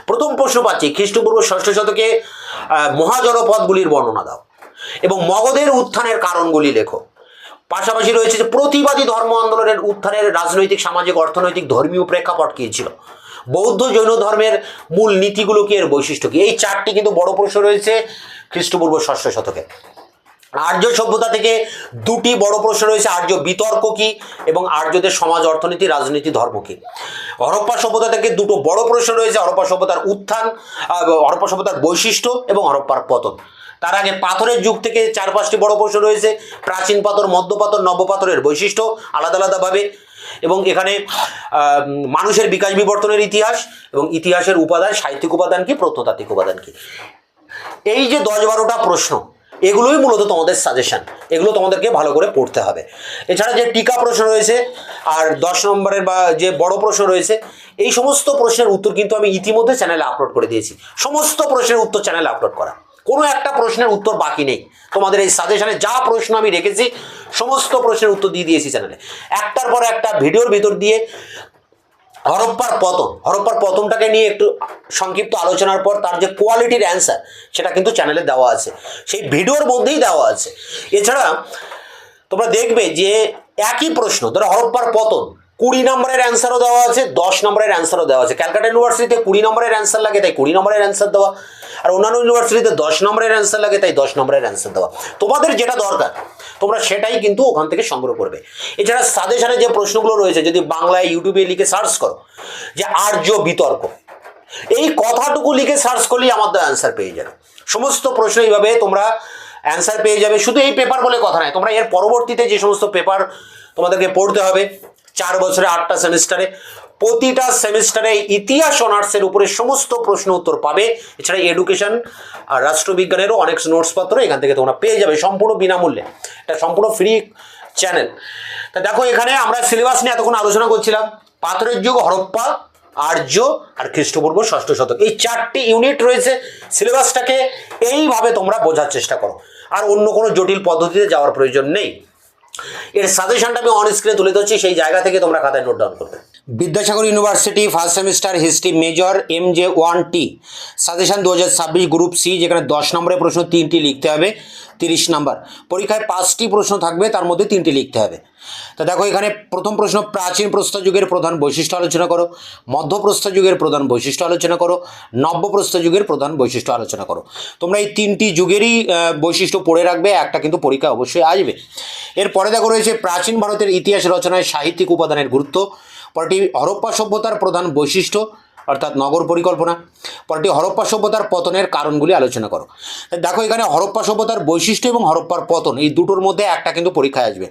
প্রথম প্রশ্ন পাচ্ছি, খ্রিস্টপূর্ব 6ষ্ঠ শতকে মহাজনপদগুলির বর্ণনা দাও এবং মগধের উত্থানের কারণগুলি লেখো। পাশাপাশি রয়েছে যে প্রতিবাদী ধর্ম আন্দোলনের উত্থানের রাজনৈতিক, সামাজিক, অর্থনৈতিক, ধর্মীয় প্রেক্ষাপট কী ছিল, বৌদ্ধ জৈন ধর্মের মূল নীতিগুলো কি, এর বৈশিষ্ট্য কি। এই 4টি কিন্তু বড় প্রশ্ন রয়েছে খ্রিস্টপূর্ব 6ষ্ঠ শতকে। আর্য সভ্যতা থেকে 2টি বড় প্রশ্ন রয়েছে, আর্য বিতর্ক কি এবং আর্যদের সমাজ, অর্থনীতি, রাজনীতি, ধর্ম কি। হরপ্পা সভ্যতা থেকে 2টো বড় প্রশ্ন রয়েছে, হরপ্পা সভ্যতার উত্থান, হরপ্পা সভ্যতার বৈশিষ্ট্য এবং হরপ্পার পতন। তার আগে পাথরের যুগ থেকে 4-5টি বড় প্রশ্ন রয়েছে, প্রাচীন পাথর, মধ্য পাথর, নব্য পাথরের বৈশিষ্ট্য আলাদা আলাদাভাবে। এবং এখানে মানুষের বিকাশ বিবর্তনের ইতিহাস এবং ইতিহাসের উপাদান, সাহিত্যিক উপাদান কি, প্রত্নতাত্ত্বিক উপাদান কি। এই যে 10-12টা প্রশ্ন, এগুলোই মূলত তোমাদের সাজেশন, এগুলো তোমাদেরকে ভালো করে পড়তে হবে। এছাড়া যে টিকা প্রশ্ন রয়েছে আর 10 নম্বরের বা যে বড় প্রশ্ন রয়েছে, এই সমস্ত প্রশ্নের উত্তর কিন্তু আমি ইতিমধ্যে চ্যানেলে আপলোড করে দিয়েছি। সমস্ত প্রশ্নের উত্তর চ্যানেলে আপলোড করা, কোনো একটা প্রশ্নের উত্তর বাকি নেই। তোমাদের এই সাজেশনে যা প্রশ্ন আমি রেখেছি সমস্ত প্রশ্নের উত্তর দিয়ে দিয়েছি চ্যানেলে, একটার পর একটা ভিডিওর ভিতর দিয়ে। হরপ্পার পতনটাকে নিয়ে একটু সংক্ষিপ্ত আলোচনার পর তার যে কোয়ালিটির অ্যান্সার, সেটা কিন্তু চ্যানেলে দেওয়া আছে, সেই ভিডিওর মধ্যেই দেওয়া আছে। এছাড়া তোমরা দেখবে যে একই প্রশ্ন, ধরো হরপ্পার পতন, 20 নম্বরের অ্যান্সারও দেওয়া আছে, 10 নম্বরের অ্যান্সারও দেওয়া আছে। ক্যালকাটা ইউনিভার্সিটিতে 20 নম্বরের অ্যান্সার লাগে, তাই 20 নম্বরের অ্যান্সার দেওয়া। আর অন্যান্য ইউনিভার্সিটিতে 10 নম্বরের অ্যান্সার লাগে, তাই 10 নম্বরের অ্যান্সার দেওয়া। তোমাদের যেটা দরকার তোমরা সেটাই কিন্তু ওখান থেকে সংগ্রহ করবে। এছাড়া সাজেশনে যে প্রশ্নগুলো রয়েছে, যদি বাংলায় ইউটিউবে লিখে সার্চ করো যে আর্য বিতর্ক, এই কথাটুকু লিখে সার্চ করলেই আমাদের অ্যান্সার পেয়ে যাবে। সমস্ত প্রশ্ন এইভাবে তোমরা অ্যান্সার পেয়ে যাবে। শুধু এই পেপার বলে কথা নয়, তোমরা এর পরবর্তীতে যে সমস্ত পেপার তোমাদেরকে পড়তে হবে 4 বছরে 8টা সেমিস্টারে, প্রতিটা সেমিস্টারে ইতিহাস অনার্সের উপরে সমস্ত প্রশ্ন উত্তর পাবে। এছাড়া এডুকেশন আর রাষ্ট্রবিজ্ঞানেরও অনেক নোটসপত্র এখান থেকে তোমরা পেয়ে যাবে সম্পূর্ণ বিনামূল্যে। এটা সম্পূর্ণ ফ্রি চ্যানেল। তা দেখো, এখানে আমরা সিলেবাস নিয়ে এতক্ষণ আলোচনা করছিলাম। পাথরের যুগ, হরপ্পা, আর্য আর খ্রিস্টপূর্ব 6ষ্ঠ শতক, এই 4টি ইউনিট রয়েছে। সিলেবাসটাকে এইভাবে তোমরা বোঝার চেষ্টা করো, আর অন্য কোনো জটিল পদ্ধতিতে যাওয়ার প্রয়োজন নেই। এর সাজেশনটা আমি অন স্ক্রিনে তুলে ধরছি, সেই জায়গা থেকে তোমরা খাতায় নোট ডাউন করবে। Vidyasagar university first semester history major MJ1T suggestion 2026 group C, যেখানে 10 নম্বরের প্রশ্ন 3টি লিখতে হবে, 30 নম্বর। পরীক্ষায় 5টি প্রশ্ন থাকবে, তার মধ্যে 3টি লিখতে হবে। তা দেখো, এখানে প্রথম প্রশ্ন, প্রাচীন প্রস্তর যুগের প্রধান বৈশিষ্ট্য আলোচনা করো, মধ্যপ্রস্তর যুগের প্রধান বৈশিষ্ট্য আলোচনা করো, নব্যপ্রস্তর যুগের প্রধান বৈশিষ্ট্য আলোচনা করো। তোমরা এই 3টি যুগেরই বৈশিষ্ট্য পড়ে রাখবে, একটা কিন্তু পরীক্ষা অবশ্যই আসবে। এরপরে দেখো রয়েছে প্রাচীন ভারতের ইতিহাস রচনায় সাহিত্যিক উপাদানের গুরুত্ব, পরটি হরপ্পা সভ্যতার প্রধান বৈশিষ্ট্য অর্থাৎ নগর পরিকল্পনা, পরটি হরপ্পা সভ্যতার পতনের কারণগুলি আলোচনা করো। দেখো, এখানে হরপ্পা সভ্যতার বৈশিষ্ট্য এবং হরপ্পার পতন, এই দুটোর মধ্যে একটা কিন্তু পরীক্ষায় আসবে।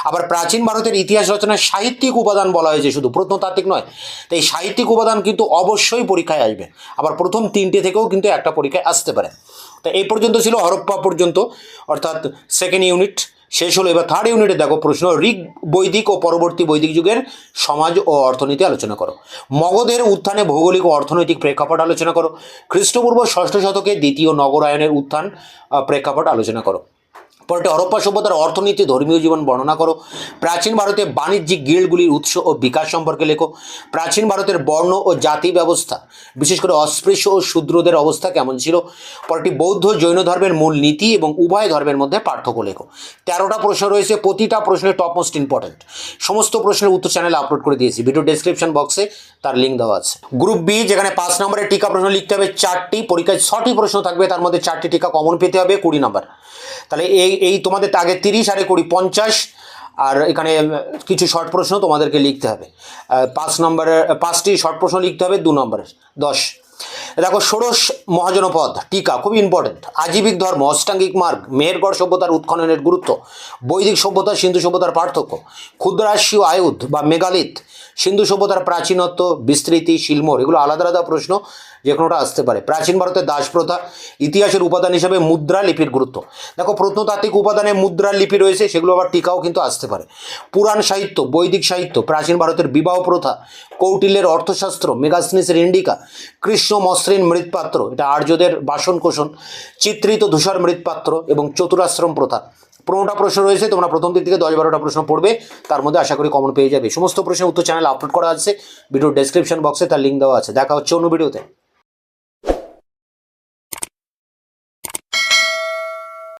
আবার প্রাচীন ভারতের ইতিহাস রচনায় সাহিত্যিক উপাদান বলা হয়েছে, শুধু প্রত্নতাত্ত্বিক নয়, তো এই সাহিত্যিক উপাদান কিন্তু অবশ্যই পরীক্ষায় আসবে। আবার প্রথম 3টে থেকেও কিন্তু একটা পরীক্ষায় আসতে পারে। তো এই পর্যন্ত ছিল হরপ্পা পর্যন্ত, অর্থাৎ সেকেন্ড ইউনিট শেষ হলো। এবার থার্ড ইউনিটে দেখো প্রশ্ন, ঋগ বৈদিক ও পরবর্তী বৈদিক যুগের সমাজ ও অর্থনীতি আলোচনা করো। মগধের উত্থানে ভৌগোলিক ও অর্থনৈতিক প্রেক্ষাপট আলোচনা করো। খ্রিস্টপূর্ব ষষ্ঠ শতকে দ্বিতীয় নগরায়নের উত্থান প্রেক্ষাপট আলোচনা করো। পরটি হরপ্পা সভ্যতার অর্থনীতি ধর্মীয় জীবন বর্ণনা করো। প্রাচীন ভারতে বাণিজ্যিক গিল্ডগুলির উৎস ও বিকাশ সম্পর্কে লেখো। প্রাচীন ভারতের বর্ণ ও জাতি ব্যবস্থা, বিশেষ করে অস্পৃশ্য ও শূদ্রদের অবস্থা কেমন ছিল। পরটি বৌদ্ধ জৈন ধর্মের মূল নীতি এবং উভয় ধর্মের মধ্যে পার্থক্য লেখো। 13টা প্রশ্ন রয়েছে, প্রতিটা প্রশ্নের টপ মোস্ট ইম্পর্টেন্ট। সমস্ত প্রশ্নের উত্তর চ্যানেলে আপলোড করে দিয়েছি, ভিডিও ডেসক্রিপশন বক্সে তার লিঙ্ক দেওয়া আছে। গ্রুপ বি, যেখানে 5 নম্বরের টিকা প্রশ্ন লিখতে হবে 4টি, পরীক্ষায় 6টি প্রশ্ন থাকবে, তার মধ্যে 4টি টিকা কমন পেতে হবে, 20 নম্বর। তাহলে এই তোমাদের আগে 30 আর 20 50, আর এখানে কিছু শর্ট প্রশ্ন তোমাদেরকে লিখতে হবে। 5 নম্বরের 5টি শর্ট প্রশ্ন লিখতে হবে, 2 নম্বরের 10। দেখো, ষোড়শ মহাজনপদ টিকা খুব ইম্পর্টেন্ট। আজীবিক ধর্ম, অষ্টাঙ্গিক মার্গ, মেহেরগড় সভ্যতার উৎখননের গুরুত্ব, বৈদিক সভ্যতা সিন্ধু সভ্যতার পার্থক্য, ক্ষুদ্রাস্যীয় আয়ুধ বা মেগালিথ, সিন্ধু সভ্যতার প্রাচীনত্ব, বিস্তৃতি, শিলমোহর, এগুলো আলাদা আলাদা প্রশ্ন, যে কোনোটা আসতে পারে। প্রাচীন ভারতের দাস প্রথা, ইতিহাসের উপাদান হিসেবে মুদ্রা লিপির গুরুত্ব। দেখো, প্রত্নতাত্ত্বিক উপাদানে মুদ্রার লিপি রয়েছে, সেগুলো আবার টিকাও কিন্তু আসতে পারে। পুরাণ সাহিত্য, বৈদিক সাহিত্য, প্রাচীন ভারতের বিবাহ প্রথা, কৌটিল্যের অর্থশাস্ত্র, মেগাসনিসের ইন্ডিকা, কৃষ্ণ মসৃণ মৃৎপাত্র, এটা আর্যদের বাসন কোষণ, চিত্রিত ধূসর মৃৎপাত্র এবং চতুরাশ্রম প্রথা। 15টা প্রশ্ন রয়েছে, তোমরা প্রথম দিক থেকে 10-12টা প্রশ্ন পড়বে, তার মধ্যে আশা করি কমন পেয়ে যাবে। সমস্ত প্রশ্নের উত্তর চ্যানেল আপলোড করা আছে, ভিডিও ডেসক্রিপশন বক্সে তার লিঙ্ক দেওয়া আছে। দেখা হচ্ছে অন্য ভিডিওতে।